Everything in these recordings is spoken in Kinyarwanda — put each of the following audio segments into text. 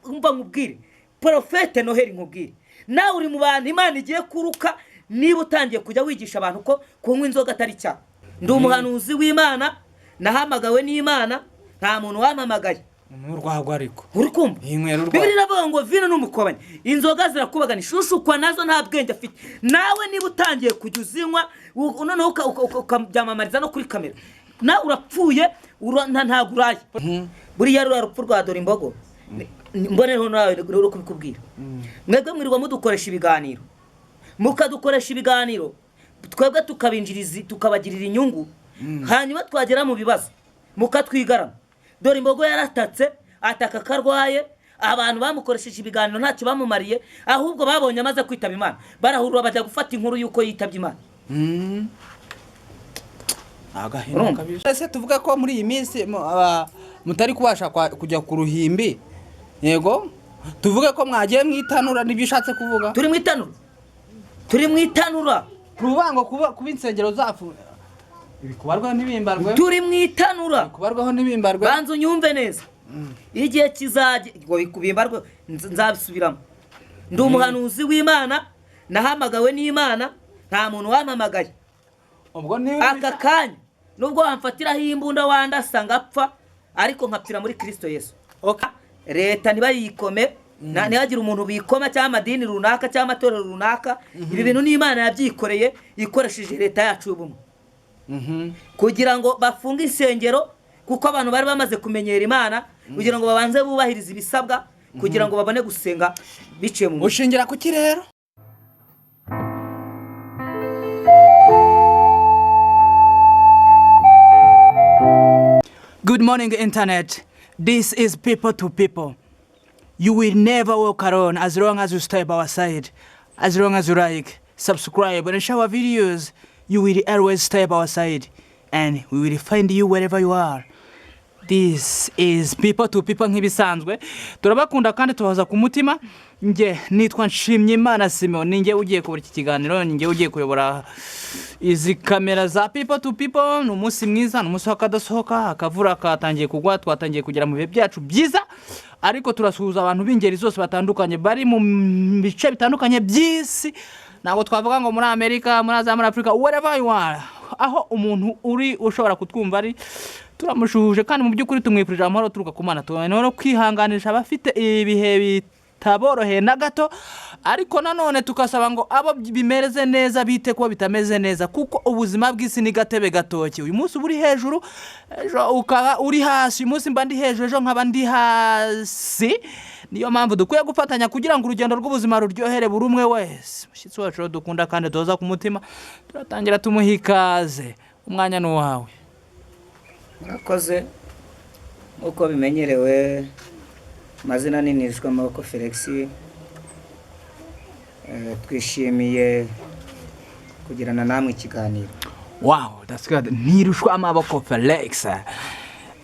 umva nkubwire Profete Noheli nkubwire nawe uri mu bantu Imana igiye kuruka niba utangiye kujya wigisha abantu ko kunywa inzoga atari cyaha. Ndi umuhanuzi w'Imana nahamagawe n'Imana nta muntu wampamagaye urwagwa ariko uri kumva Bibiri navuga ngo vino n'umukobanya inzoga zirakubagana ishushukwa nazo nta bwenge afite. Nawe niba utangiye kujya uzinywa noneho ukabyamamariza no kuri kamera nawe urapfuye ntago uraye. Buriya rupfu rwa dore imbogo mboneho nawe rero kubikubwira. Mwebwe mwirirwa mudukoresha ibiganiro mukadukoresha ibiganiro twebwe tukabagirira inyungu hanyuma twagera mu bibazo mukatwigarama. Dore imbogo yaratatse ataka karwaye abantu bamukoresheje ibiganiro ntacyo bamumariye ahubwo babonye amaze kwitaba Imana barahurura bajya gufata inkuru yuko yitabye Imana. Agahino kabisa. Ese tuvuga ko muri iyi minsi mutari kubasha kujya ku ruhimbi. Yego tuvuge ko mwagiye mwitanura nibyo ushatse kuvuga. Turi mwitanura rubango kuba insengero zafu ibikubarwa n'ibimbarwe. Turi mwitanura kubarwaho n'ibimbarwe. Banzu unyumve neza. Igihe kizaje ngo bikubimbarwe nzabisubiramo. Ndi umuhanuzi w'Imana nahamagawe n'Imana nta muntu wampamagaye. Ubwo ni aka kanya nubwo wamfatiraho imbunda wandasa ngapfa ariko nkapfira muri Kristo Yesu. Okay. Leta ntibayikome ntihagire umuntu bikoma cyangwa amadini runaka cyangwa amatorero runaka. Ibi bintu n'Imana yabyikoreye ikoresheje leta yacu y'ubumwe kugira ngo bafunge insengero kuko abantu bari bamaze kumenyera Imana kugira ngo babanze bubahiriza ibisabwa kugira ngo babone gusenga biciye mu ushingira ku kirero. Good morning internet. This is people to people. You will never walk alone as long as you stay by our side. As long as you like, subscribe and share our videos, you will always stay by our side. And we will find you wherever you are. This is people to people nk'ibisanzwe. Turabakunda kandi tubaza ku mutima. Nge nitwa Nshimyimana Simeon. Ninge ugiye kubura iki kiganiro, ninge ugiye kuyobora izi kamera za people to people. N'umunsi mwiza, n'umunsi wakadasohoka, akavura katangiye kugwa, twatangiye kugera mu bihe byacu byiza. Ariko turasuhuza abantu b'ingeri zose batandukanye bari mu bice bitandukanye by'isi. Ntabwo twavuga ngo muri Amerika, muri Afrika, wherever you are. Aho umuntu uri ushobora kutwumva ari turamushuhuje kandi mu by'ukuri tumwifurije amahoro turuka ku Mana. Tubanero kwihanganisha abafite ibihe bitaboroheye na gato, ariko nanone tukasaba ngo abo bimereze neza bite ko bitameze neza kuko ubuzima bw'isi ni gatebe gatoki. Uyu munsi uri hejuru ejo ukaba uri hasi, uyu munsi mba ndi hejuru ejo nkaba ndi hasi. Niyo mpamvu dukwiye gufatanya kugira ngo urugendo rw'ubuzima ruryohere buri umwe wese. Mushyitsi wacu dukunda kandi toza ku mutima, turatangira tumuhikaze. Umwanya ni wawe. Murakoze uko bimenyerewe. Mazina ni Nishwa Maboko Felix. Twishimiye kugirana namwe ikiganiro. Wow, that's good. Nishwa Maboko Felix.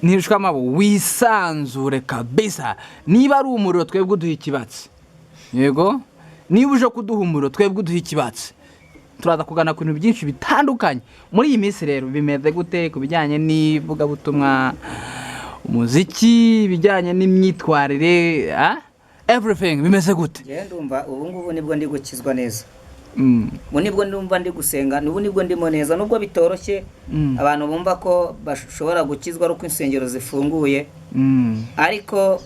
Nishwa Maboko wisanzure kabisa. Niba ari umuriro twebwe duha ikibatsi. Yego? Niba uje kuduha umuriro twebwe duha ikibatsi. Turaza kugana ku bintu byinshi bitandukanye. Muri iyi minsi rero bimeze gute kubijyanye n'ivuga butumwa, umuziki, bijyanye n'imyitwarire, everything bimeze gute? Je ndumva ubu ngubu nibwo ndi gukizwa neza. Mu nibwo ndumva ndi gusenga, n'ubu nibwo ndimo neza nubwo bitoroshye. Abantu bumva ko bashobora gukizwa ari uko insengero zifunguye. Ariko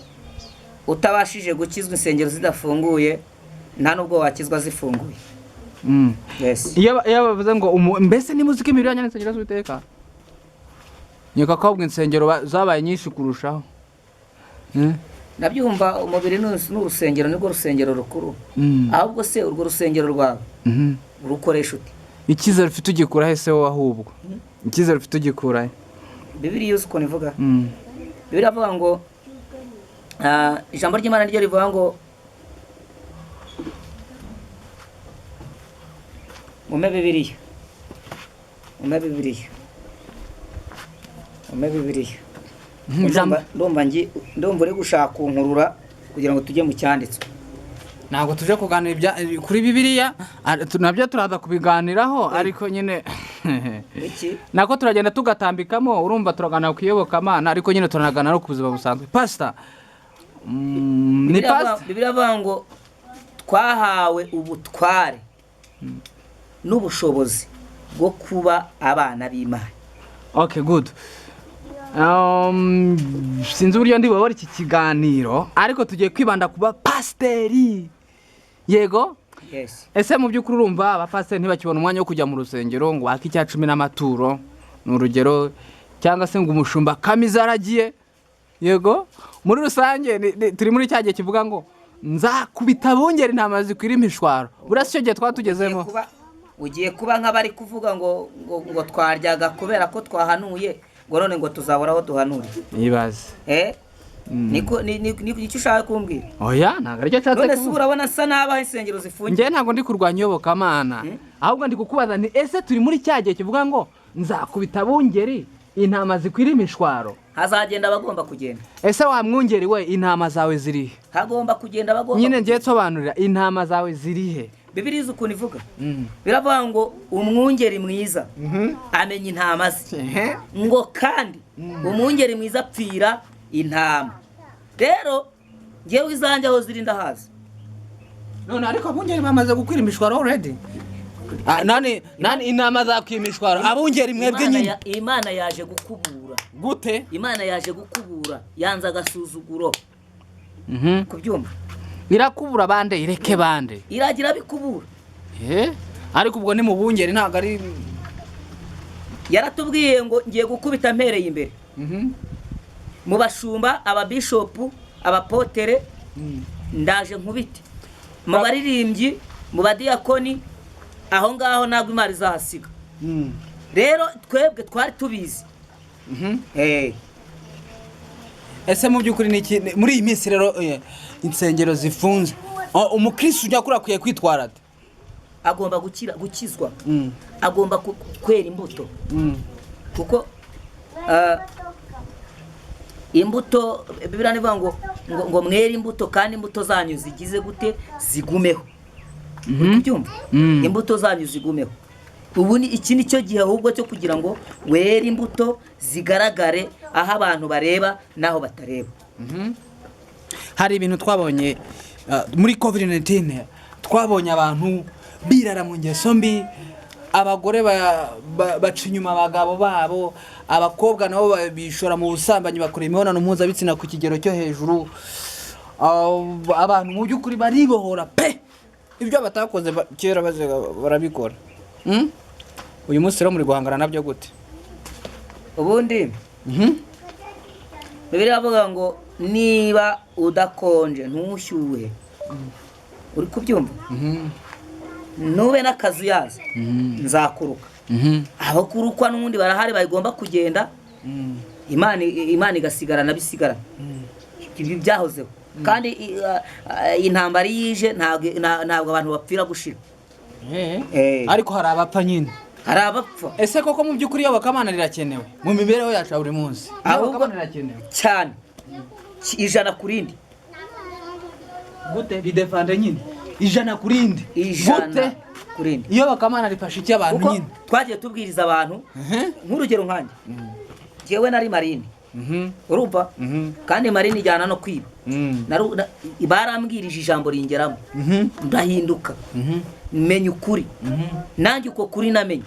utabashije gukizwa insengero zidafunguye nta nubwo wakizwa zifunguye. Yes. Iyo bavuze ngo mbese ni muziki miriyanya n'insengero z'Uwiteka. Nyeka ko insengero zabaye nyinshi kurushaho. Nabyumva umubiri n'urusengero nibwo rusengero rukuru. Ahubwo se urwo rusengero rwawe urukoresha uti? Ikizere ufite ugikura he se wowe ahubwo? Ikizere ufite ugikura he? Bibiri yuko uko nivuga. Bibiri avuga ngo ijambo ry'Imana ryo rivuga ngo Mume Bibiliya. Ndumva uri gushaka kunkurura kugira ngo tujye mu cyanditswe. Ntabwo tuje kuganira kuri Bibiliya, nabyo turaza kubiganiraho ariko nyine nako turagenda tugatambikamo. Urumva turagana kuyoboka Imana ariko nyine turanagana no kubuzima busanzwe. Pastor, ni pastor Bibiliya avuga ngo twahawe ubutware n'ubushobozi bwo kuba abana b'Imana. Okay, good. Sinzi uburyo ndi bubore iki kiganiro ariko tugiye kwibanda kuba pasteri. Yego? Yes. Ese mu by'ukuri urumva abapasiteri ntibakibona umwanya wo kujya mu rusengero ngo wake icya 10 n'amaturo n'urugero cyangwa se ngo umushumba kamiza aragiye. Yego? Muri rusange turi muri cyagiye kivuga ngo nzakubita bungeri intama zikwira imishwaro. Burase cyo gihe twatugezemo. Ugiye kuba nk'abari kuvuga ngo twaryaga kubera ko twahanuye ngo none ngo tuzaboraho duhanure. Ibaze. Niko icyo ushaka kumbwira. Oya ntago aricyo cyatse. None se urabona sa nabaho insengero zifungiye. Ngiye ntago ndi kurwanya iyobokamana. Ahubwo ndi kukubaza nti ese turi muri cyagiye kivuga ngo nzakubita bungeri intama zikwira imishwaro. Hazagenda abagomba kugenda. Ese wa mwungeri we intama zawe zirihe? Hagomba kugenda abagomba. Nyine ngiye sobanurira intama zawe zirihe. Bibiliya izi ukuntu ivuga. Biravuga ngo umwungeri mwiza amenya intama ze. Ngo kandi umwungeri mwiza apfira intama. Rero ngewe izanjye aho ziri ndahazi. None ariko abungeri bamaze gukwira imishwaro already. Nani intama zakwira imishwaro abungeri mwebwe nyine. Imana yaje gukubura. Gute? Imana yaje gukubura yanza agasuzuguro. Kubyumva. Irakubura bande ireke bande. Iragira bikubura. Ariko ubwo ni mu bungeri ntago ari yaratubwiye ngo ngiye gukubita mpereye imbere. Mu bashumba ababishopu abapotere ndaje nkubite. Mu baririmbyi mu badiyakoni aho ngaho ntabwo Imana izahasiga. Rero twebwe twari tubizi. Ese mu by'ukuri niki muri iyi minsi rero insengero zifunze umukristo ujya kuri akwiye kwitwara ate? Agomba gukizwa. Agomba kwera imbuto. Kuko imbuto Bibiliya nivuga ngo mwere imbuto kandi imbuto zanyu zigize gute zigumeho. Kubyumva? Imbuto zanyu zigumeho. Ubu ni iki nicyo gihe ahubwo cyo kugira ngo were imbuto zigaragare aho abantu bareba naho batareba. Hari ibintu twabonye muri COVID-19 twabonye abantu birara mu ngeso mbi, abagore baca inyuma abagabo babo, abakobwa nabo bishora mu busambanyi bakora imibonano mpuzabitsina ku kigero cyo hejuru. Abantu mu by'ukuri baribohora pe ibyo batakoze kera barabikora. Uyu munsi rero muri guhangana nabyo gute? Ubundi Bibiliya avuga ngo niba udakonje ntushyuhe. Uri kubyumva? Nube n'akazu yaza nzakuruka. Aho kurukwa n'undi barahari bagomba kugenda. Imana igasigarana bisigara. Ibi byahozeho. Kandi intambara yije ntabwo abantu bapfira gushira. Ariko hari abapfa nyine. Hari abapfa. Ese koko mu by'ukuri iyobokamana rirakenewe mu mibereho yacu buri munsi? Ahubwo rirakenewe cyane. 100 ku rindi. Gute bidefande nyine 100 ku rindi. Gute ku rindi. Iyobokamana rifasha iki abantu nyine? Twagiye tubwiriza abantu nk'urugero nkanjye. Jewe nari marine. Urumva? Kandi marine ijyana no kwiba. Barambwirije ijambo ringeramo. Ndahinduka. Menya ukuri. Nanjye uko kuri namenye.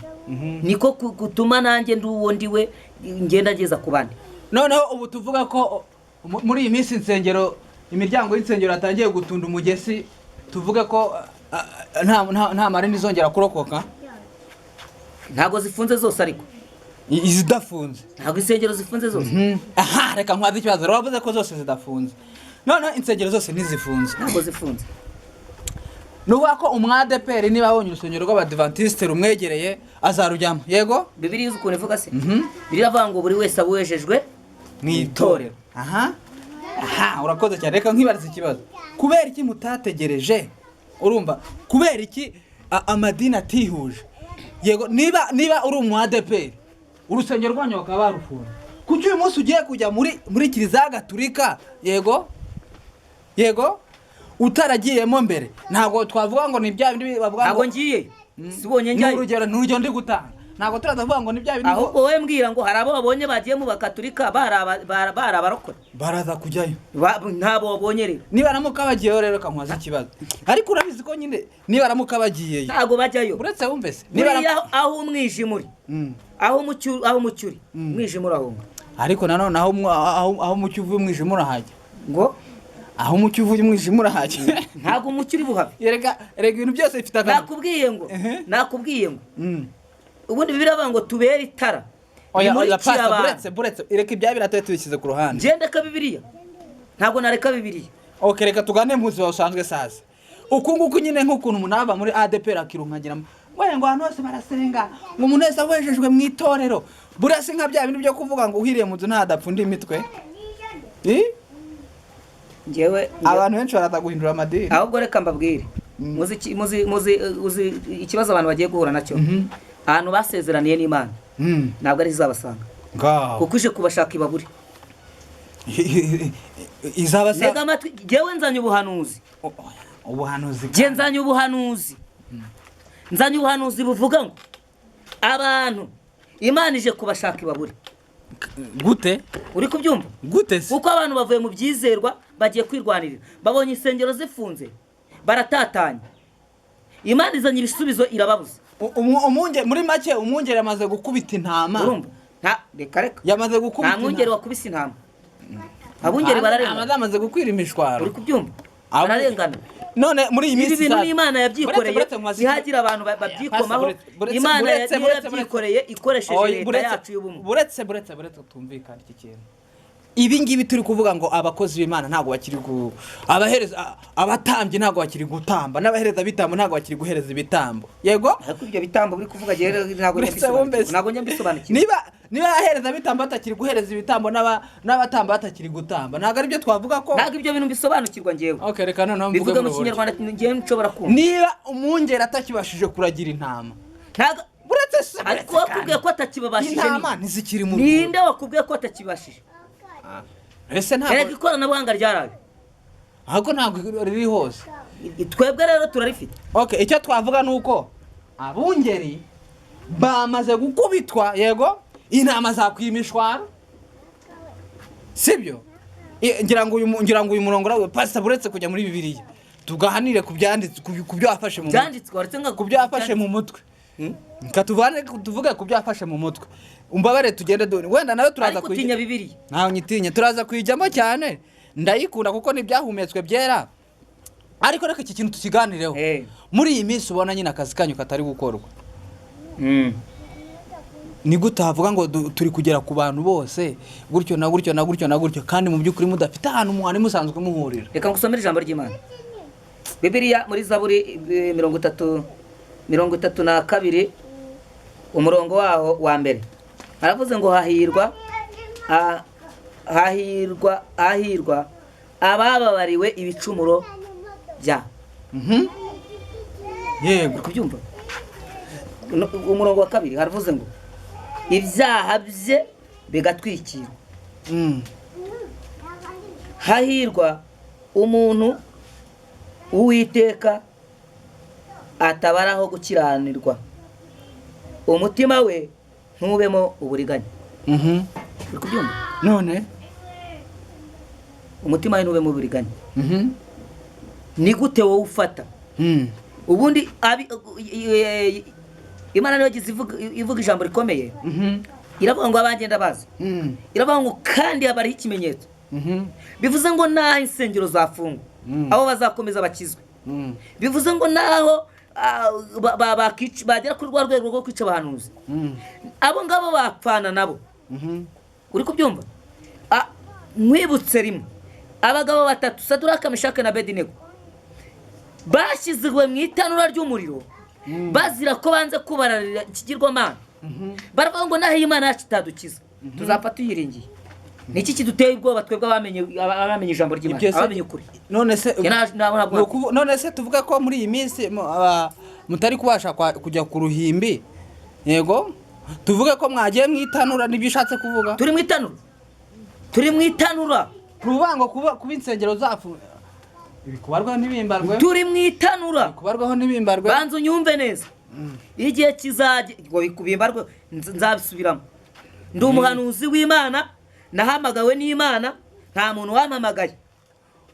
Niko gutuma nanjye nduwo ndiwe ngenda ngeza ku bandi. Noneho ubu tuvuga ko muri iyi minsi insengero imiryango y'insengero atangiye gutunda umugesi, tuvuge ko nta marine izongera kurokoka. Ntago zifunze zose ariko. Izidafunze. Ntago insengero zifunze zose. Aha reka nkwaze ikibazo ravuze ko zose zidafunze. None insengero zose ntizifunze. Ntago zifunze. Nuba ko umwadeperi niba abonye urusengero rw'abadventiste rumwegereye azarujyamo. Yego? Bibiliya ukuntu ivuga se. Bibiliya avuga ngo buri wese abujejwe mwitorero. Urakoze cyane. Reka nkibariza ikibazo. Kubera iki mutategereje? Urumva? Kubera iki amadini atihuje? Yego niba uri umwadeperi urusengero rwanyu bakaba barufunze. Kuki uyu munsi ugiye kujya muri kiliziya gatulika? Yego? Utaragiyemo mbere ntabwo twavuga ngo ni bya bindi bavuga ngo ngiye sibonye njyayo n'urugero ndi gutanga ntabwo turavuga ngo ni bya bintu ahubwo wowe mbwira ngo hari abo babonye bagiye mu bakaturika barabarokora baraza kujyayo ntabo babonye rero niba ramuka bagiyeyo rero kankwaza ikibazo ariko urabizi ko nyine niba ramuka bagiyeyo ntabwo bajyayo uretse wumve se aho umwijima uri aho umucyuri umwijima urahunga ariko nanone aho umucyo uvuye umwijima urahajya ngo aho umucyo uvuye umwijima urahajya ntabwo umucyo uri buhabe rega ibintu byose bifite akamaro nakubwiye ngo ubundi biravuga ngo tubere itara oya pasta buretse reka ibya biratoye tubishyize ku ruhande ndeka bibiliya ntabwo nareka bibiliya okay reka tugane mu buzima busanzwe sasa uku nguku nyine nk'ukuntu umuntu aba muri ADPR akirunkagira ngo ahantu hose barasenga ngo umuntu wese awejejwe mu itorero buretse nka bya bintu byo kuvuga ngo uhiriye mu nzu ntadapfunda imitwe njyewe abantu benshi barata guhindura amadini ahubwo reka mbabwire muzi ikibazo abantu bagiye guhura nacyo ahantu basezeraniye n'Imana ntabwo ari izabasanga kuko ije kubashaka ibaburi izabasanga ntega amatwi njyewe nzanye ubuhanuzi nzanye ubuhanuzi buvuga ngo abantu Imana ije kubashaka ibaburi gute uri kubyumva gute se kuko abantu bavuye mu byizerwa bagiye kwirwanirira babonye insengero zifunze baratatanye Imana izanye ibisubizo irababuza muri make umwungere yamaze gukubita intama urumva reka yamaze gukubita nta mwungere wakubise intama abungere bararengana amaze gukwira imishwaro uri kubyumva bararengana none muri iyi minsi ibintu Imana yabyikoreye ihagira abantu babyikomaho Imana yabyikoreye ikoresheje leta yacu y'ubumwe buretse tumvikana iki kintu ibi ngibi turi kuvuga ngo abakozi b'Imana ntago bakiri abahereza abatambye ntago bakiri gutamba n'abahereza bitambo ntago bakiri guhereza ibitambo yego ariko ibyo bitambo buri kuvuga gere ntago nyambisobanukiwe niba ahereza bitambo batakiri guhereza ibitambo n'abatamba batakiri gutamba ntago ari byo twavuga ko ntago ibyo bintu bisobanukirwa ngewe okay reka none bivuga mu Kinyarwanda ngewe nshobora kumva niba umwungere atakibashije kuragira intama ntago buretse ariko wakubwiye ko atakibabashije intama ntizikiri mu ninde wakubwiye ko atakibashije ese ntabwo reka ikoranabuhanga ryaraje ahubwo ntabwo riri hose twebwe rero turarifite okay icyo twavuga nuko abungeri bamaze gukubitwa yego intama zakwimishwara sibyo ngira ngo uyu murongo rawe pastor buretse kujya muri Bibiliya tugahanire ku byanditswe ku byo afashe mu byanditswe ku byo afashe mu mutwe katuvane tuvuge ku byo afashe mu mutwe umbabare tugende dore wenda nawe turaza kuyijya Bibiliya naho nyitinya turaza kuyijyamo cyane ndayikunda kuko nibyahumetswe byera ariko reka iki kintu tukiganireho muri iyi minsi ubona nyine akazi kanyu katari gukorwa ni gute havuga ngo turi kugera ku bantu bose gutyo na gutyo kandi mu by'ukuri mudafite ahantu mwari musanzwe muhurira reka ngusomere ijambo ry'Imana Bibiliya muri Zaburi 32 umurongo waho wa mbere aravuze ngo hahirwa abababariwe ibicumuro bya yego kubyumva umurongo wa kabiri haravuze ngo ibyaha bye bigatwikirwa hahirwa umuntu Uwiteka atabaraho gukiranirwa umutima we ntubemo uburiganya uri kubyumva none umutima we ntubemo uburiganya ni gute wowe ufata ubundi Imana niyo ivuga ijambo rikomeye iravuga ngo abagenda bazi iravuga ngo kandi abariho ikimenyetso bivuze ngo naho insengero zafungwa abo bazakomeza bakizwe bivuze ngo naho bagera kuri rwa rwego rwo kwica abahanuzi abo ngabo bapfana nabo uri kubyumva mwibutse rimwe abagabo batatu Saduraka Meshaki na Abedinego bashyizwe mu itanura ry'umuriro bazira ko banze kubararira ikigirwamana baravuga ngo naho Imana yacu itadukiza tuzapfa tuyiringiye niki kiduteye ubwoba twebwe abamenye ijambo ry'Imana abamenye ukuri none se tuvuga ko muri iyi minsi mutari kubasha kujya ku ruhimbi yego tuvuge ko mwagiye mu itanura nibyo ushatse kuvuga turi mu itanura rubango kuba insengero zafu bikubarwaho n'ibimbarwe turi mu itanura bikubarwaho n'ibimbarwe banza unyumve neza igihe kizajya ngo bikubimba nzabisubiramo. Ndi umuhanuzi w'Imana, nahamagawe n'Imana, nta muntu wampamagaye.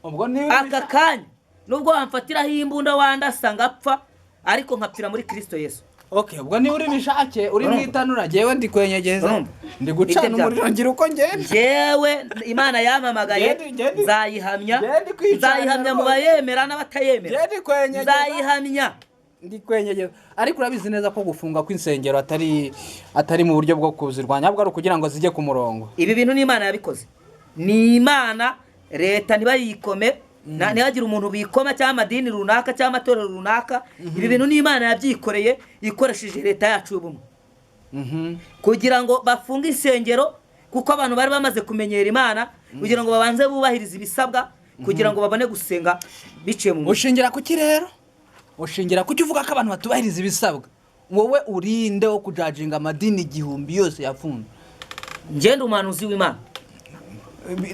ubwo ni Aka kanya nubwo wamfatiraho imbunda wandasa ngapfa, ariko nkapfira muri Kristo Yesu. okay, ubwo ni uri bishake uri mwitanura jewe ndi kwenyegeza ndi gucana umuriro ngira uko ngenda jewe Imana yampamagaye nzayihamya mu bayemera n'abatayemera, nzayihamya ndi kwenyegeza. Ariko urabizi neza ko gufunga kw'insengero atari mu buryo bwo kuzirwanya, ahubwo ari ukugira ngo zijye ku murongo. Ibi bintu n'Imana yabikoze, ni Imana. Leta ntibayikome, ntihagire umuntu bikoma cyangwa amadini runaka cyangwa amatorero runaka. Ibi bintu n'Imana yabyikoreye ikoresheje leta yacu y'ubumwe, kugira ngo bafunge insengero, kuko abantu bari bamaze kumenyera Imana, kugira ngo babanze bubahirize ibisabwa, kugira ngo babone gusenga biciye mu ushingira kuki rero? Ushingira kuki uvuga ko abantu batubahiriza ibisabwa? Wowe urinde wo kujajinga amadini igihumbi yose yafunze. Ngende umuhanuzi w'Imana.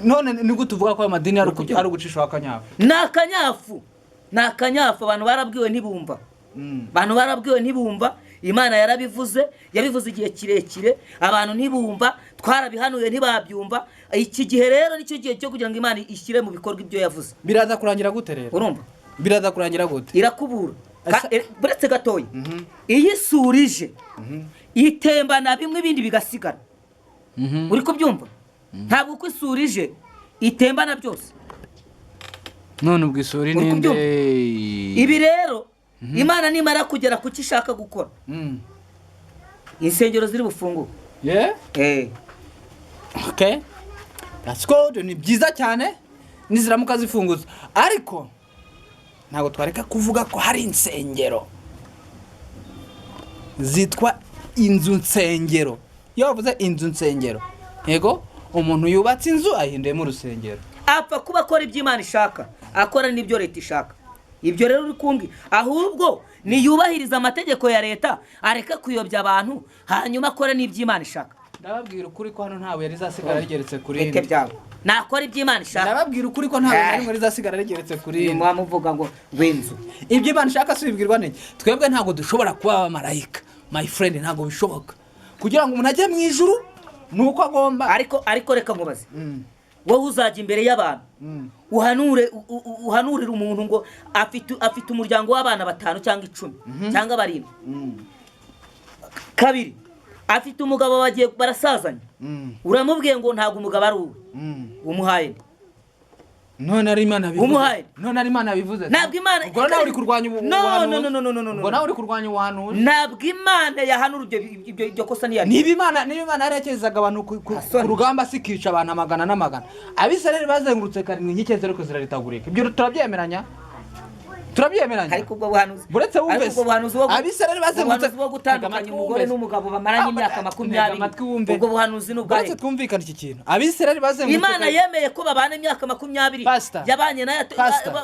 None ni gute uvuga ko amadini ari ugucisha akanyafu? Nakanyafu abantu barabwiwe ntibumva. Abantu barabwiwe ntibumva. Imana yarabivuze, yabivuze igihe kirekire, abantu ntibumva, twarabihanuye ntibabyumva. Iki gihe rero nicyo gihe cyo kugira ngo Imana ishyire mu bikorwa ibyo yavuze. Biraza kurangira gute rero? Urumva? Biraza kurangira gute? Irakubura. Buretse gatoya. Iyi surije itembana bimwe ibindi bigasigara. Uri kubyumva? Ntabwo uko isurije itembana byose. None ubwo isuri ninde? Ibi rero Imana nimara kugera ku cyo ishaka gukora, insengero ziri bufungu. Okay, that's good. Ni byiza cyane niziramuka zifunguza, ariko ntabwo twareka kuvuga ko hari insengero zitwa inzu nsengero. Iyo bavuze inzu nsengero, yego umuntu yubatse inzu ahinduyemo urusengero, apfa kuba akora ibyo Imana ishaka, akora n'ibyo leta ishaka. Ibyo rero uri kumbi, ahubwo niyubahiriza amategeko ya leta, areka kuyobya abantu, hanyuma akora n'ibyo Imana ishaka. Ndababwira ukuri ko hano ntawe rizasigara rigeretse kuri indi. Leta byabo nakora ibyo Imana ishaka. Ndababwira ukuri ko ntawe rizasigara rigeretse kuri indi. Mwamuvuga ngo wenzu ibyo Imana ishaka subibwirwa niki? Twebwe ntago dushobora kuba abamarayika, my friend, ntago bishoboka. Kugira ngo umuntu ajye mu ijuru nuko agomba. Ariko reka nkubaze, wowe uzajya imbere y'abantu uhanurira umuntu ngo afite umuryango w'abana 5 cyangwa 10 cyangwa 7, kabiri afite umugabo bagiye barasazanye, uramubwiye ngo ntago umugabo ari uwe, umuhaye none ari Imana bivuze. Umuhaye none ari Imana bivuze. Ntabwo Imana ubwo nawe uri kurwanya ubuhanuzi. No. Ubwo nawe uri kurwanya ubuhanuzi. Ntabwo Imana yahanura ibyo kosa ni yari. Niba Imana yarekezaga abantu ku rugamba sikica abantu amagana n'amagana. Abisirayeli bazengurutse karindwi nk'ikeze ariko ziraritagurika. Ibyo turabyemeranya. Ariko ubwo buhanuzi. Buretse wumvise. Abisirayeli bazengurutse bwo gutandukanya umugore n'umugabo bamaranye imyaka 20. Ubwo buhanuzi n'ubwo. Buretse twumvikana iki kintu. Abisirayeli bazengurutse. Imana yemeye ko babana imyaka 20. Yabanye nayo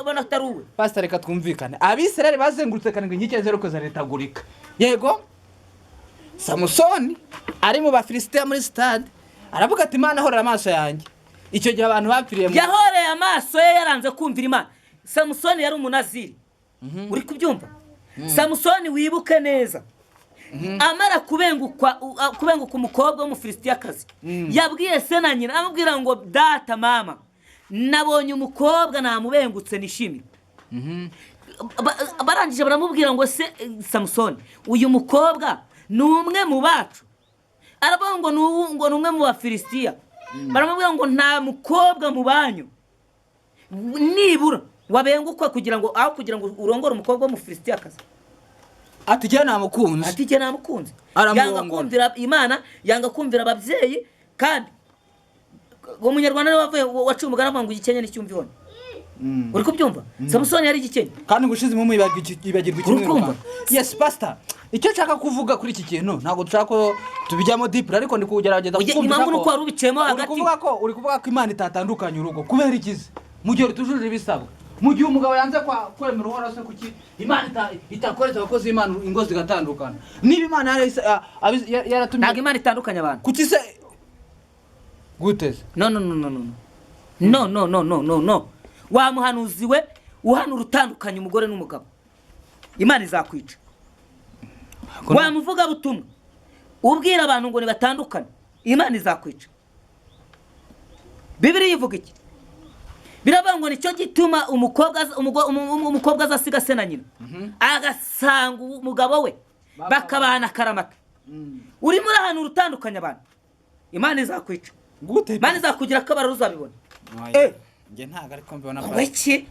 abona taruwe. Pastor, reka twumvikane. Abisirayeli bazengurutse karindwi nk'ikeze ariko ziraritagurika. Yego. Samusoni ari mu Bafilisitiya muri stade aravuga ati Imana horera amaso yanjye. Icyo gihe abantu bapfiriye yahoreye amaso ye yaranze kumvira Imana. Samusoni yari umunaziri. Uri kubyumva? Samusoni wibuke neza. Amara kubenguka umukobwa w'Umufilisitiyakazi. Yabwiye se na nyina amubwira ngo data mama, nabonye umukobwa namubengutse nishimye. Barangije baramubwira ngo se Samusoni, uyu mukobwa ni umwe mu bacu. Aravuga ngo ni umwe mu Bafilisitiya. Baramubwira ngo nta mukobwa mu banyu nibura wabengukwa kugira ngo urongore umukobwa w'Umufilisitiyakazi. Ati jye namukunze. Yanga kumvira Imana, yanga kumvira ababyeyi, kandi umunyarwanda wavuye waciye umugara ngo igikenye n'icyumvibone. Uri kubyumva? Samusoni yari igikenye. Kandi gushize mu ibagirwa kimwe. Yes pastor. Icyo nshaka kuvuga kuri iki kintu ntago dushaka ko tubijyamo deep, ariko ndi kugerageza kumva. Impamvu nuko wari ubicemo hagati. Uri kuvuga ko Imana itatandukanye urugo kubera ikize. Mu gihe tujuje ibisabwa. Mu gihe umugabo yanze kwemera uhora se kuki Imana itakoreza abakozi Imana ingo zigatandukana. Niba Imana yaratumye ntago Imana itandukanye abantu. Kuki se guteze? No. Wa muhanuzi we uhanura utandukanye umugore n'umugabo, Imana izakwica. wamuvuga butumwa ubwira abantu ngo nibatandukane Imana izakwica. Bibiliya ivuga iki? Biravuga ngo nicyo gituma umukobwa azasiga se na nyina agasanga umugabo we bakabana karamata. Uri muri ahantu rutandukanye abantu Imana izakwica. Gute? Imana izakugira akabara uzabibona. Nge ntago ariko mbibona Ngo iki?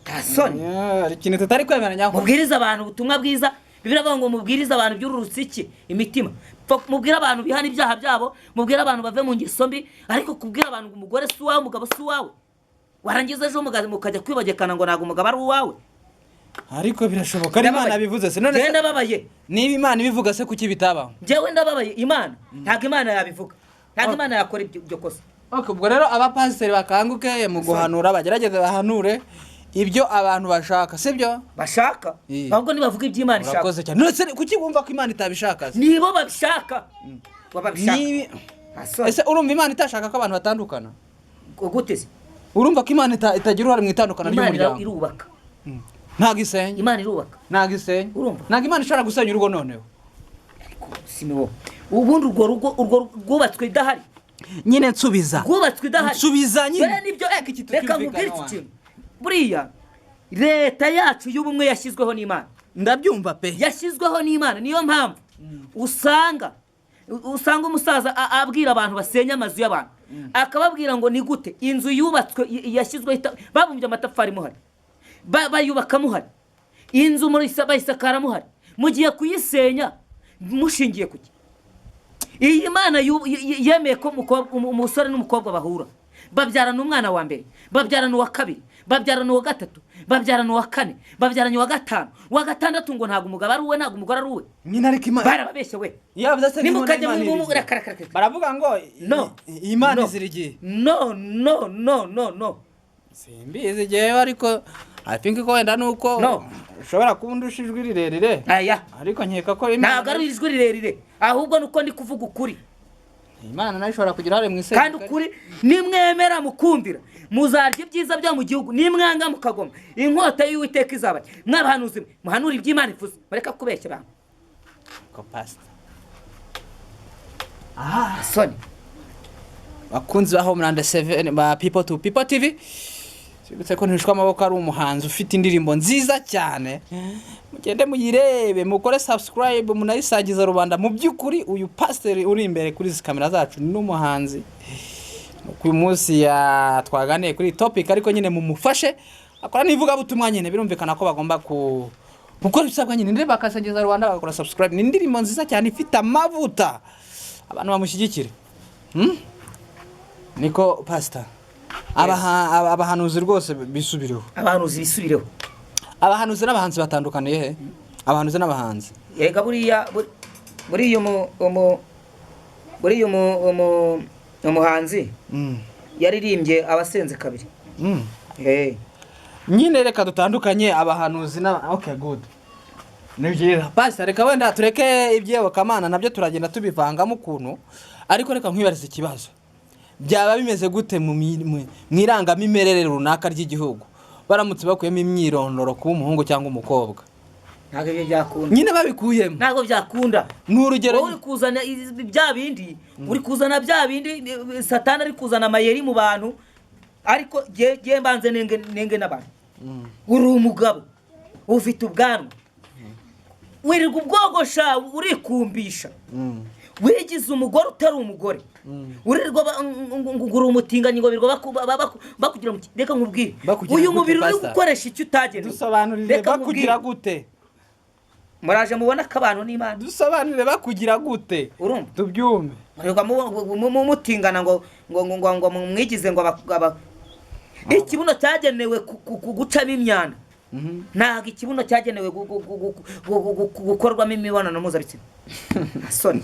Tasoni. Ari ikintu tutari kwemeranya ko. Mubwiriza abantu ubutumwa bwiza. Biravuga ngo mubwiriza abantu by'ururusiki imitima. Mubwira abantu bihana ibyaha byabo, mubwira abantu bave mu ngeso mbi, ariko kubwira abantu ngo umugore si wawe, umugabo si wawe. Warangiza ejo mukajya kwibagekana ngo nago umugabo ari uwawe. Ariko birashoboka ari Imana bivuze se none. Genda babaye. Niba Imana ibivuga se kuki bitabaho? Jewe ndababaye Imana. Ntago Imana yabivuga. Ntago Imana yakora ibyo kosa. Okay, ubwo rero abapasiteri bakanguke mu guhanura bagerageze bahanure ibyo abantu bashaka, sibyo? Bashaka. Ahubwo nibavuga iby'Imana ishaka. Urakoze cyane. None se kuki wumva ko Imana itabishaka? Nibo babishaka. Babishaka. Ese urumva Imana itashaka ko abantu batandukana? Gute se? Urumva ko Imana itagira uruhare mu itandukana ry'umuryango? Imana irubaka. Ntago isenya. Imana irubaka. Ntago isenya. Urumva? Ntago Imana ishobora gusenya urugo noneho. Simiwo. Ubundi urwo rwubatswe idahari. Nyine nsubiza. Rwubatswe idahari. Nsubiza nyine. Dore nibyo reka nkubwire iki kintu. Buriya leta yacu y'ubumwe yashyizweho n'Imana. Ndabyumva pe. Yashyizweho n'Imana niyo mpamvu usanga umusaza abwira abantu basenya amazu y'abantu. Akababwira ngo ni gute inzu yubatswe yashyizweho babumbye amatafari muhari. Bayubaka muhari. Inzu muri bayisakara muhari. Mugiye kuyisenya mushingiye kuki? Iyi Imana yemeye ko umusore n'umukobwa bahura. Babyarana umwana wa mbere, babyarana uwa kabiri, babyarana uwa gatatu, babyarana uwa kane, babyarana uwa gatanu, uwa gatandatu ngo ntago umugabo ari uwe, ntago umugore ari uwe. Nyine ariko Imana barababeshye we. Yavuze se nimukajya mu baravuga ngo Imana izirigiye. No. Simbizi jewe ariko I think ko wenda nuko ushobora kubundusha ijwi rirerire. Aya. Ariko nkeka ko Imana ntago ari ijwi rirerire. Ahubwo nuko ndi kuvuga ukuri. Imana nayo ishobora kugira hare mu isi. Kandi ukuri nimwemera mukumvira muzarya ibyiza byo mu gihugu nimwanga mukagoma inkota y'Uwiteka izabanye. Mwabahanuzi muhanura iby'Imana ivuze. Bareka kubeshya abantu. Ko pastor. Soni. Bakunzi ba Homeland 7 ba People to People TV. Sibutse ko ntishwa amaboko ari umuhanzi ufite indirimbo nziza cyane. Mugende muyirebe mukore subscribe munayisagiza rubanda mu byukuri uyu pastor uri imbere kuri izi kamera zacu ni umuhanzi. Ku munsi ya twaganeye kuri topic ariko nyine mumufashe akora nivuga butumwa nyine birumvikana ko bagomba gukora ibisabwa nyine ndebe bakasagiza rubanda bagakora subscribe. Ni indirimbo nziza cyane ifite amavuta. Abantu bamushyigikire. Niko pastor. Abahanuzi rwose bisubireho. Abahanuzi bisubireho. Abahanuzi n'abahanzi batandukaniye he? Abahanuzi n'abahanzi. Yega buriya umuhanzi yaririmbye abasenze kabiri. Nyine reka dutandukanye abahanuzi okay good. Nibyo pastor reka wenda tureke ibyewokamana nabyo turagenda tubivangamo ukuntu ariko reka nkwibariza ikibazo. Byaba bimeze gute mu mwirangamimerere runaka ry'igihugu baramutse bakuyemo imyirondoro kuba umuhungu cyangwa umukobwa? Ntago byo byakunda. Nyine babikuyemo. Ntago byakunda. N'urugero uri kuzana bya bindi, uri kuzana bya bindi Satani ari kuzana amayeri mu bantu ariko je mbanze nenge n'abantu. Uri umugabo ufite ubwanwa. Wirirwa ubwogosha urikumbisha. Wigize umugore utari umugore. Urirwa ngura umutinganyi ngo birwa bakugira muti reka nkubwire uyu mubiri uri gukoresha icyo utagene. Dusobanurire bakugira gute? Muraje mubona ko abantu n'Imana. Dusobanurire bakugira gute? Urumva tubyume. Reka mu mutingana ngo mwigize ngo ikibuno cyagenewe gucamo imyanda. Ntago ikibuno cyagenewe gukorwamo imibonano mpuzabitsina. Soni.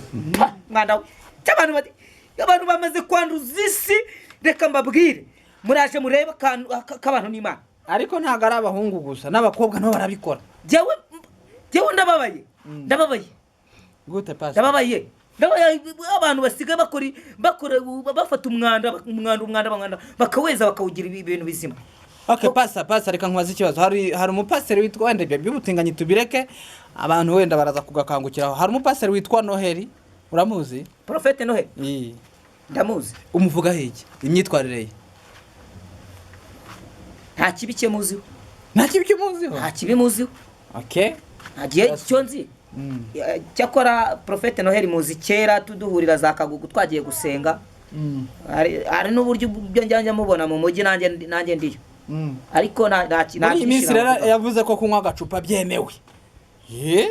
Mwanda abantu bamaze kwanduza isi reka mbabwire muraje murebe k'abantu n'Imana. Ariko ntago ari abahungu gusa n'abakobwa nabo barabikora. Jewe ndababaye. Gute pastor? Ndababaye abantu basigaye bakora bafata umwanda bakaweza bakawugira ibintu bizima. Okay, pasa reka nkwaza ikibazo. Hari umupasiteri witwa wenda ibyo by'ubutinganyi tubireke abantu wenda baraza kugakangukiraho. Hari umupasiteri witwa Noheli, uramuzi? Prophet Noheli ndamuzi. Umuvuga hiki imyitwarire ye? Nta kibi cye muziho. Nta kibi cyumuziho? Nta kibi muziho. Okay. Agiye cyo nzi. Cyakora Prophet Noheli muzi kera tuduhurira za Kagugu twagiye gusenga. Ari n'uburyo byo njyanye mubona mu mujyi nanjye ndiyo. Ariko nta iminsi rero yavuze ko kunywa agacupa byemewe.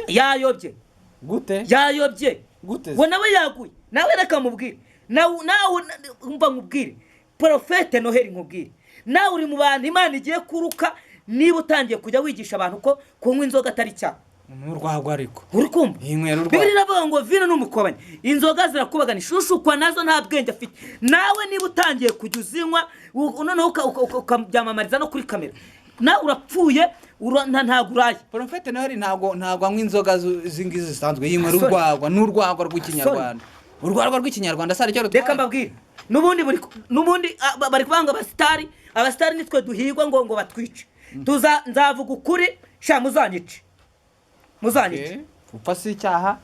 Yayobye. Gute? Yayobye. Gute? We nawe yaguye. Nawe reka mubwire. Nawe umva mubwire. Prophet Noheli nkubwire. Nawe uri mu bantu Imana igiye kuruka niba utangiye kujya wigisha abantu ko kunywa inzoga atari cyaha. Urwagwa ariko. Uri kumva? Inywera urwagwa. Bibiri navuga ngo vino n'umukobanya. Inzoga zirakubagana ishushukwa nazo nta bwenge afite. Nawe niba utangiye kujya uzinywa noneho ukabyamamariza no kuri kamera. Nawe urapfuye ntago uraye. Prophet Noheli ntago anywa inzoga zingizi zisanzwe yinywera urwagwa n'urwagwa rw'ikinyarwanda. Urwagwa rw'ikinyarwanda sari cyo rutwa. Reka mbabwire. Nubundi bari kubanga abastari nitwe duhigwa ngo batwice. Nzavuga ukuri sha muzanyice. Gupfa si icyaha.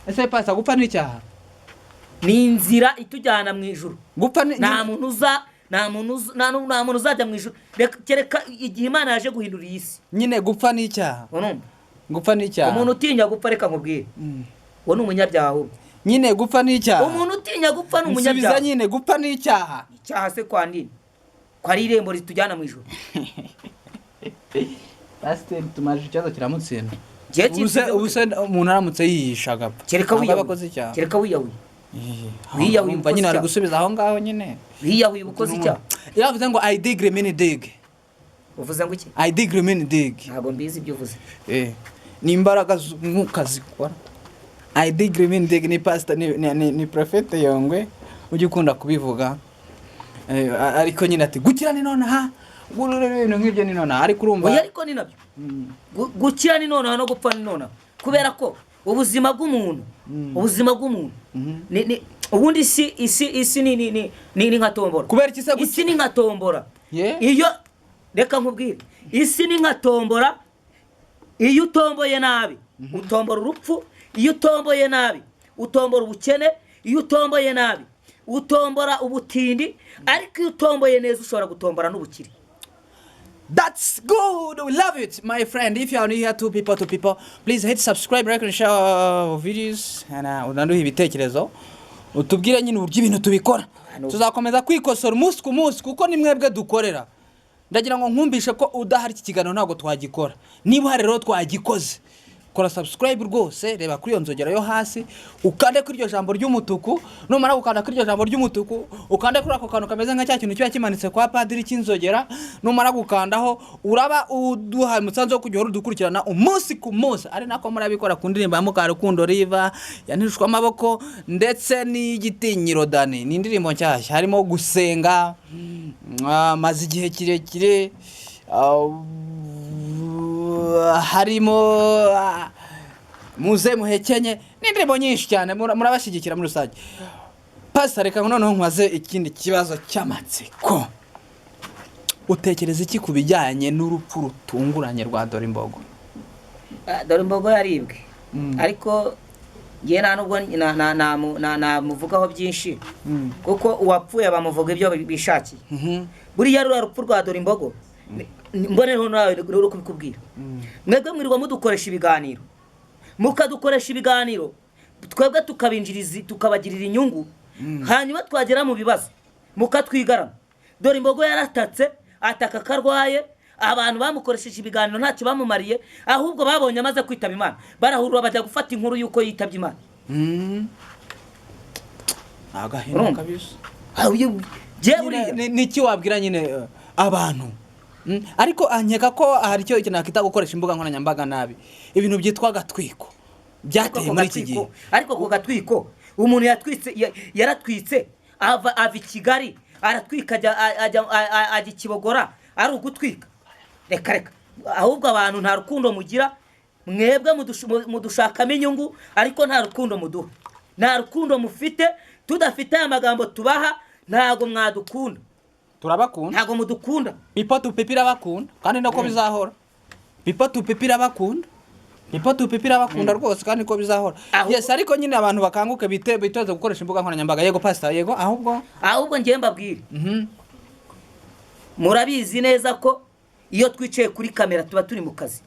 Ese pasa gupfa ni icyaha? Ni inzira itujyana mu ijuru. Gupfa ni nta muntu uzajya mu ijuru. Kereka igihe Imana yaje guhindura iyi si. Nyine gupfa ni icyaha. Gupfa ni icyaha. Umuntu utinya gupfa reka nkubwire. Wo ni umunyabyaha ahubwo. Nyine gupfa ni icyaha. Umuntu utinya gupfa ni umunyabyaha. Nsubiza nyine gupfa ni icyaha. Icyaha se kwa nini? Kwa irembo ritujyana mu ijuru. Pastor tumaje ikibazo kiramutsinda. Ubuse umuntu aramutse yihishaga. Kereka wiyahuye. Wiyahuye umva nyine ari gusubiza aho ngaho nyine. Wiyahuye ubukoze icyaha. Yavuze ngo I dig mean dig. Uvuze ngo iki? I dig mean dig. Ntabwo mbizi ibyo uvuze. Ni imbaraga z'umwuka zikora. I dig mean dig ni pastor ni Prophet Yongwe ujye ukunda kubivuga. Ariko nyine ati gukira ni none ha ibintu nk'ibyo ni none ariko urumva oya ariko ni nabyo gukira ni none no gupfa ni none kubera ko ubuzima bw'umuntu ni ubundi isi ni nka tombora kubera iki se isi ni nka tombora iyo reka nkubwire isi ni nka tombora iyo utomboye nabi utombora urupfu iyo utomboye nabi utombora ubukene iyo utomboye nabi utombora ubutindi ariko iyo utomboye neza ushobora gutombora n'ubukiri. That's good. We love it, my friend. If you are new here to people, please hit subscribe, like and share our videos. Unanduha ibitekerezo. Utubwire nyine uburyo ibintu tubikora. Tuzakomeza kwikosora umunsi ku munsi kuko ni mwebwe dukorera. Ndagira ngo nkumbishe ko udahari iki kiganiro ntago twagikora. Niba hari rero twagikoze. Kora subscribe rwose reba kuri iyo nzogera yo hasi ukande kuri iryo jambo ry'umutuku numara gukanda kuri iryo jambo ry'umutuku ukande kuri ako kantu kameze nka cya kintu kiba kimanitse kwa padiri cy'inzogera numara gukandaho uraba uduha mutsanzo kujya udukurikirana umunsi ku munsi ari nako murabikora ku ndirimbo ya Mukarukundo Riva yanishwa amaboko ndetse n'igitinyiro Dani ni indirimbo nshyashya harimo gusenga maze igihe kirekire harimo muze muhekenye n'indirimbo nyinshi cyane murabashigikira muri rusange. Pastor reka noneho nkwaze ikindi kibazo cy'amatsiko. Utekereza iki kubijyanye n'urupfu rutunguranye rwa Dorimbogo? Dorimbogo yaribwe ariko ngiye nta nubwo namuvugaho byinshi kuko uwapfuye bamuvuga ibyo bishakiye. Buriya rupfu rwa Dorimbogo mboneho nawe rero kubikubwira mwebwe mwirirwa mudukoresha ibiganiro mukadukoresha ibiganiro twebwe tukabinjiriza tukabagirira inyungu hanyuma twagera mu bibazo mukatwigarama. Dorimbogo yaratatse ataka karwaye abantu bamukoresheje ibiganiro ntacyo bamumariye ahubwo babonye amaze kwitaba Imana barahurura bajya gufata inkuru yuko yitabye Imana. Agahino kabisa. Ni iki wabwira nyine abantu ariko ankeka ko hari cyo ikintu nakita gukoresha imbuga nkoranyambaga nabi ibintu byitwa gatwiko byateye muri iki gihe. Ariko ku gatwiko umuntu yaratwitse ava i Kigali aratwika ajya Kibogora ari ugutwika. Reka ahubwo abantu nta rukundo mugira mwebwe mudushakamo inyungu ariko nta rukundo muduha nta rukundo mufite tudafite amagambo tubaha ntago mwadukunda. turabakunda ntago mudukunda. people to people irabakunda kandi nako bizahora people to people irabakunda people to people irabakunda rwose kandi niko bizahora. Yes, ariko nyine abantu bakanguke bitoze gukoresha imbuga nkoranyambaga. Yego pastor, yego ahubwo ngiye mbabwire murabizi neza ko iyo twicaye kuri kamera tuba turi mu kazi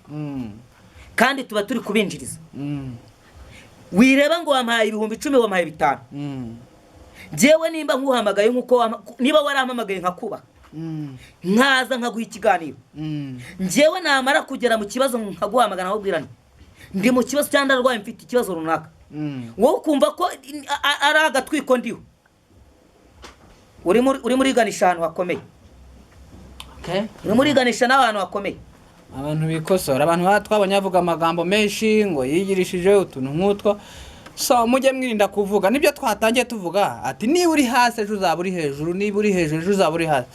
kandi tuba turi kubinjiriza. Wireba ngo wampaye 10,000 wampaye 5. Jewe nimba nkuhamagaye nkuko niba warampamagaye nkakuba nkaza nkaguha ikiganiro njyewe namara kugera mu kibazo nkaguhamagana ahubwirana ndi mu kibazo cyangwa ndarwaye mfite ikibazo runaka wowe ukumva ko ari agatwiko ndiho uri muri ganisha ahantu hakomeye. Uri muri ganisha n'abantu hakomeye. Abantu bikosora, abantu twabonye bavuga amagambo menshi ngo yigirishije utuntu nk'utwo. So mujye mwirinda kuvuga nibyo twatangiye tuvuga ati niba uri hasi ejo uzaba uri hejuru, niba uri hejuru ejo uzaba uri hasi.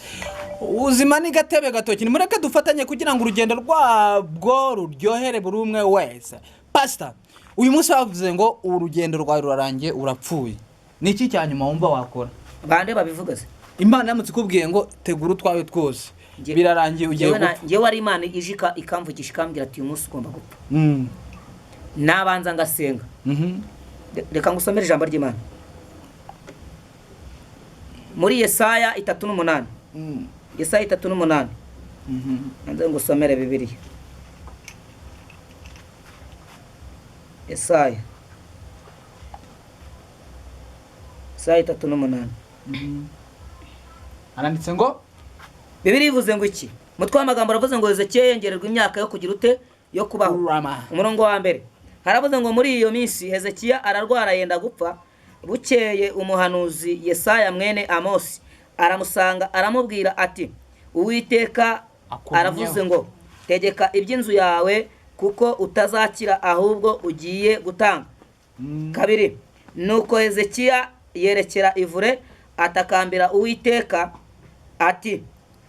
Ubuzima ni gatebe gatoki, nimureke dufatanye kugira ngo urugendo rwabwo ruryohere buri umwe wese. Pastor, uyu munsi bavuze ngo urugendo rwawe rurarangiye urapfuye. Niki cyanyuma wumva wakora? Bande babivuga se? Imana yamutse kubwiye ngo tegura utwawe twose. Birarangiye ugiye gupfa. Ngewe ari Imana ijika ikamvugisha ikambwira ati uyu munsi ugomba gupfa. Nabanza ngasenga. Reka ngusomere ijambo ry'Imana. Muri Yesaya 3:8. Yesaya 3:8. Nze ngusomere Bibiliya. Yesaya 3:8. Aranditse ngo Bibiliya ivuze ngo iki? Mutwe amagambo aravuze ngo Hezekiya yengererwa imyaka yo kugira ute yo kubaho. Umurongo wa mbere haravuze ngo muri iyo minsi Hezekiya ararwara yenda gupfa. Bukeye umuhanuzi Yesaya mwene Amosi aramusanga aramubwira ati Uwiteka aravuze ngo tegeka iby'inzu yawe kuko utazakira ahubwo ugiye gutanga. Kabiri nuko Hezekiya yerekera ivure atakambira Uwiteka ati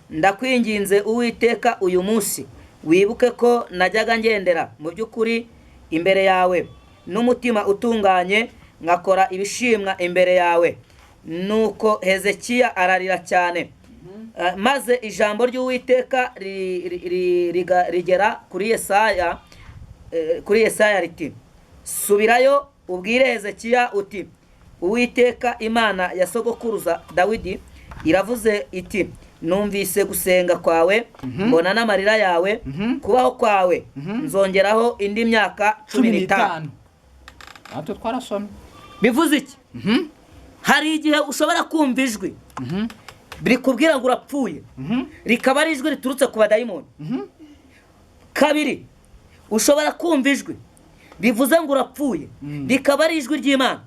ndakwinginze Uwiteka uyu munsi wibuke ko najyaga ngendera mu by'ukuri imbere yawe n'umutima utunganye ngakora ibishimwa imbere yawe. Nuko Hezekiya ararira cyane maze ijambo ry'Uwiteka rigera kuri Yesaya riti subirayo ubwire Hezekiya uti Uwiteka Imana ya sogokuruza Dawidi iravuze iti numvise gusenga kwawe mbona n'amarira yawe kubaho kwawe nzongeraho indi myaka 15. Ato twarasomye bivuze iki? Hari igihe ushobora kumva ijwi birikubwira ngo urapfuye rikaba ari ijwi riturutse ku badayimoni. Kabiri ushobora kumva ijwi bivuze ngo urapfuye rikaba ari ijwi ry'Imana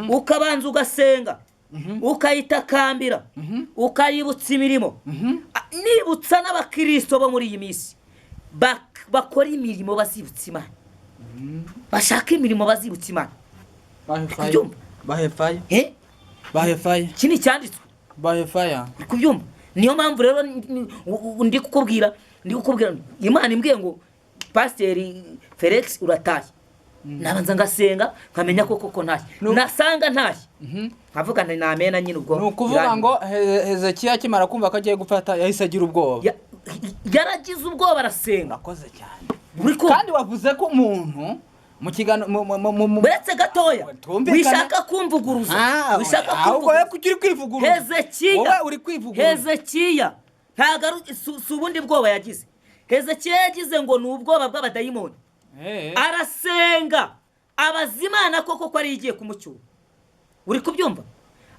ukabanza ugasenga ukayitakambira ukayibutsa imirimo. Nibutsa n'abakristo bo muri iyi minsi bakora imirimo bazibutsa Imana, bashaka imirimo bazibutsa Imana. Bahefaya kini cyanditswe bahefaya kubyumva. Niyo mpamvu rero ndi kukubwira Imana imbwiye ngo Pastor Felix urataye. Nabanza ngasenga nkamenya koko ntashye nasanga ntashye nkavuga nti namena nyine ubwo. Nukuvuga ngo Hezekiya kimara kumva ko agiye gufata yahise agira ubwoba. Yaragize ubwoba arasenga. Akoze cyane. Kandi wavuze ko umuntu mu kigano buretse gatoya wishaka kumvuguruza wishaka kumvuguruza kukiri kwivuguruza. Hezekiya uri kwivuguruza. Hezekiya ntago subundi bwoba yagize. Hezekiya yagize ngo ni ubwoba bw'abadayimoni. Arasenga abazimana koko ko ari igiye kumucyura. Uri kubyumva?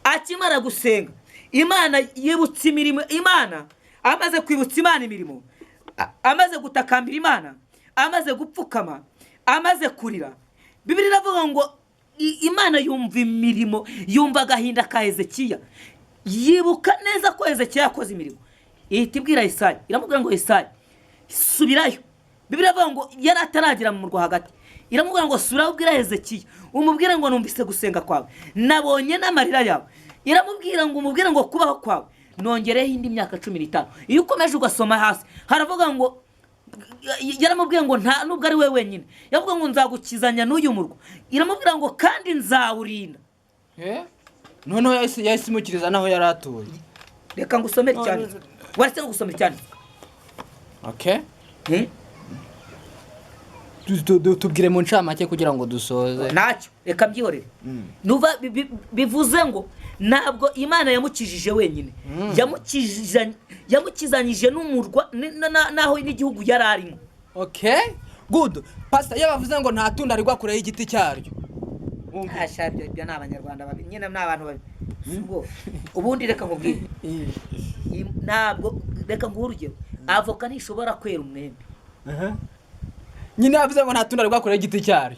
Akimara gusenga Imana yibutsa imirimo. Imana amaze kwibutsa Imana imirimo, amaze gutakambira Imana, amaze gupfukama, amaze kurira, Bibiliya iravuga ngo Imana yumva imirimo, yumva agahinda ka Hezekiya, yibuka neza ko Hezekiya yakoze imirimo. Ihita ibwira Yesaya, iramubwira ngo Yesaya subirayo. Bibiliya iravuga ngo yari ataragira mu murwa hagati, iramubwira ngo subira ubwira Hezekiya umubwire ngo numvise gusenga kwawe, nabonye n'amarira yawe. Iramubwira ngo umubwire ngo kubaho kwawe nongereho indi myaka 15. Iyo ukomeje ugasoma hasi haravuga ngo yaramubwiye ngo nta nubwo ari we wenyine, yavuga ngo nzagukizanya n'uyu murwa. Iramubwira ngo kandi nzawurinda. Noneho yasimukiriza naho yaratuye. reka ngusomere icyanditswe waretse no gusomera icyanditswe Okay. Hmm? Tubwire mu ncamake kugira ngo dusoze. Ntacyo reka mbyihorere nuva bivuze ngo ntabwo Imana yamukijije wenyine yamukizanyije n'umurwa naho n'igihugu yari arimo. Okay, good. Pastor yabavuze ngo nta tunda rigwa kure y'igiti cyaryo. Ashabyo ibyo n'abanyarwanda babi nyine n'abantu babi. Ubundi reka nkubwire ntabwo reka nguhe urugero avoka ntishobora kwera umwembe. Nyine yavuze ngo nta tunda rigwa kure y'igiti cyaryo.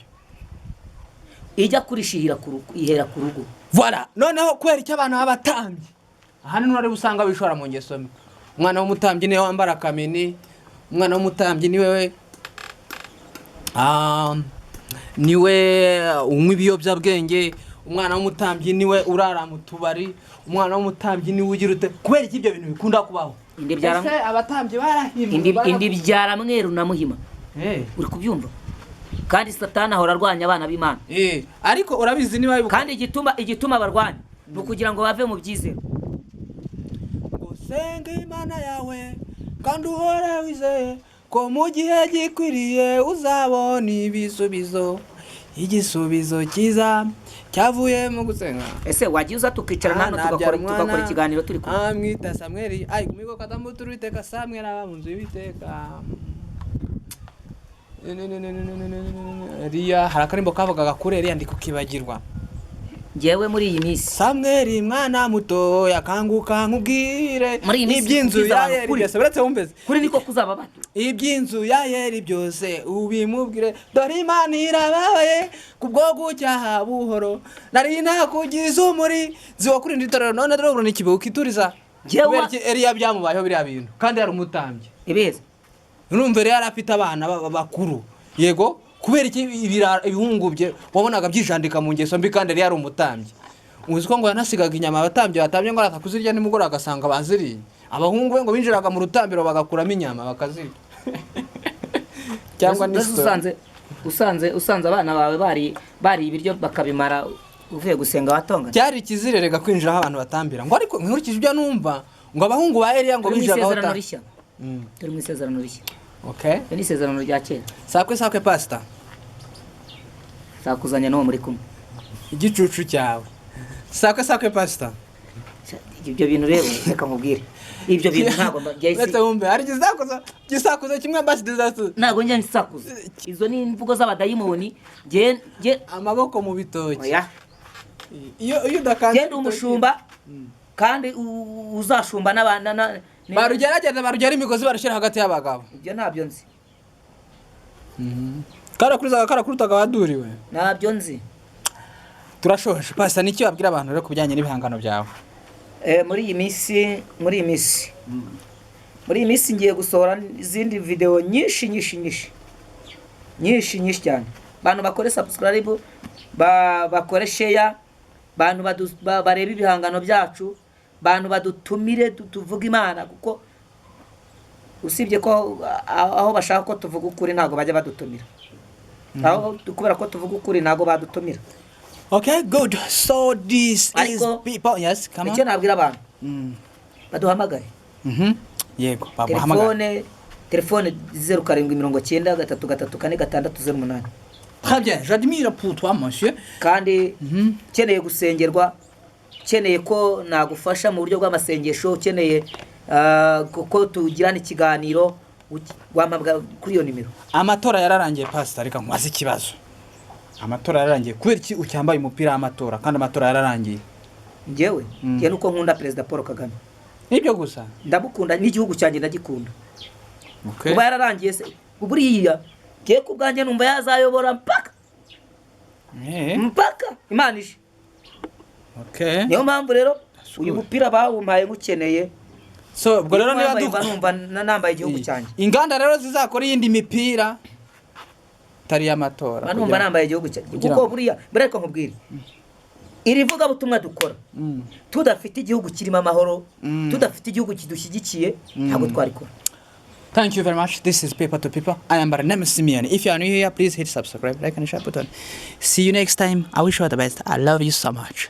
Ijya kurishihira ihera ku rugo. Voilà, noneho kwera icyo abantu babatambye. Ahani nuri busanga bishora mu ngeso mbi. Umwana w'umutambyi niwe wambara kamini, umwana w'umutambyi niwe niwe unywa ibiyobyabwenge, umwana w'umutambyi niwe urara mu tubari, umwana w'umutambyi niwe ugira ute kubera iki ibyo bintu bikunda kubaho. Ese abatambyi barahimba indi byara mweru na muhima. Uri kubyumva kandi Satani ahora arwanya abana b'Imana. Ariko urabizi niba kandi igituma barwanya no kugira ngo bave mu byizero. Senga Imana yawe kandi uhora wizeye ko mu gihe gikwiriye uzabona ibisubizo. Igisubizo cyiza cyavuye mu gusenga. Ese wagiye uza tukicara nano tugakora ikiganiro turi kumwe. Amwita Samweli ay kumigo kadamutura Uwiteka Samweli abamunzu y'Uwiteka. Riya harakarimbo kavugaga kuri Eliya ndi kukibagirwa. Ngewe muri iyi minsi Samweli mwana muto yakanguka nkubwire iby'inzu ya Yeri byose buretse wumbeze kuri niko kuzaba bato iby'inzu ya Yeri byose ubimubwire dore Imana irabaye kubwo gucyaha buhoro nari nakugize umuri ziwa kuri nditorero none rero ni kibuka kituriza kubera ki Eliya byamubayeho biriya bintu kandi yari umutambye ibeze urumva rero yarafite abana bakuru yego kubera iki ibihungu bye wabonaga byijandika mu ngeso mbi kandi yari umutambye uzi ko ngo yanasigaga inyama abatambye batamye ngo atakuzirya nimugora agasanga baziri abahungu be ngo binjiraga mu rutambiro bagakuramo inyama bakazirya cyangwa usanze abana bawe bari ibiryo bakabimara uvuye gusenga watonga cyari ikizirerega kwinjira aho abantu batambira ngo ariko nkurikije ibyo numva ngo abahungu ba Eliya ngo binjiraga batambira turi mu isezerano rishya. Okay. Ni isezerano rya kera. Sakwe pastor. Sakuzanya no muri kumwe. Igicucu cyawe. Sakwe pastor. Ibyo bintu rero reka nkubwire. Ibyo bintu ntago byahise. Leta wumve ari gisakuza kimwe ambassadors. Ntago njye nsakuza. Izo ni imvugo z'abadayimoni. Je amaboko mu bitoki. Oya. Iyo dakanze. Genda umushumba kandi uzashumba n'abana barugera imigozi barashira hagati y'abagabo. Ibyo ntabyo nzi. Karakurutaga waduriwe. Ntabyo nzi. Turashoshe pasta niki wabwira abantu rero kubijyanye n'ibihangano byawe. Muri iyi minsi ngiye gusohora izindi video nyinshi cyane. Bantu bakore subscribe bakore share bantu bareba ibihangano byacu bantu badutumire tuvuga Imana kuko usibye ko aho bashaka ko tuvuga ukuri ntago bajya badutumira aho kubera ko tuvuga ukuri ntago badutumira. Okay, good. So this is people. Yes, come on. Icyo nabwira abantu baduhamagaye. Yego bahamagaye. Telefone 0790933468. Très bien, j'admire pour toi monsieur. Kandi keneye gusengerwa keneye ko nagufasha mu buryo bw'amasengesho keneye ko tugirana ikiganiro wamabwa kuri iyo nimero. Amatora yararangiye pastor reka nkwaze ikibazo. Amatora yararangiye kubera iki ucyambaye umupira w'amatora kandi amatora yararangiye. Ngewe nuko nkunda President Paul Kagame. Nibyo gusa. Ndamukunda n'igihugu cyanjye ndagikunda. Okay. Kuba yararangiye se buriya giye kubwanjye numva yazayobora mpaka. Mpaka Imana ije. Okay. Niyo mpamvu rero uyu mupira bawumpaye ngukeneye. So ubwo rero niba numva nambaye igihugu cyanjye. Inganda rero zizakora yindi mipira tari y'amatora. Numva nambaye igihugu cyanjye. Kuko buriya bareka nkubwire. Irivuga butumwa dukora. Tudafite igihugu kirimo amahoro, tudafite igihugu kidushyigikiye ntabwo twarikora. Thank you very much. This is People to People. I am Barnabas Simeon. If you are new here, please hit subscribe, like and share button. See you next time. I wish you all the best. I love you so much.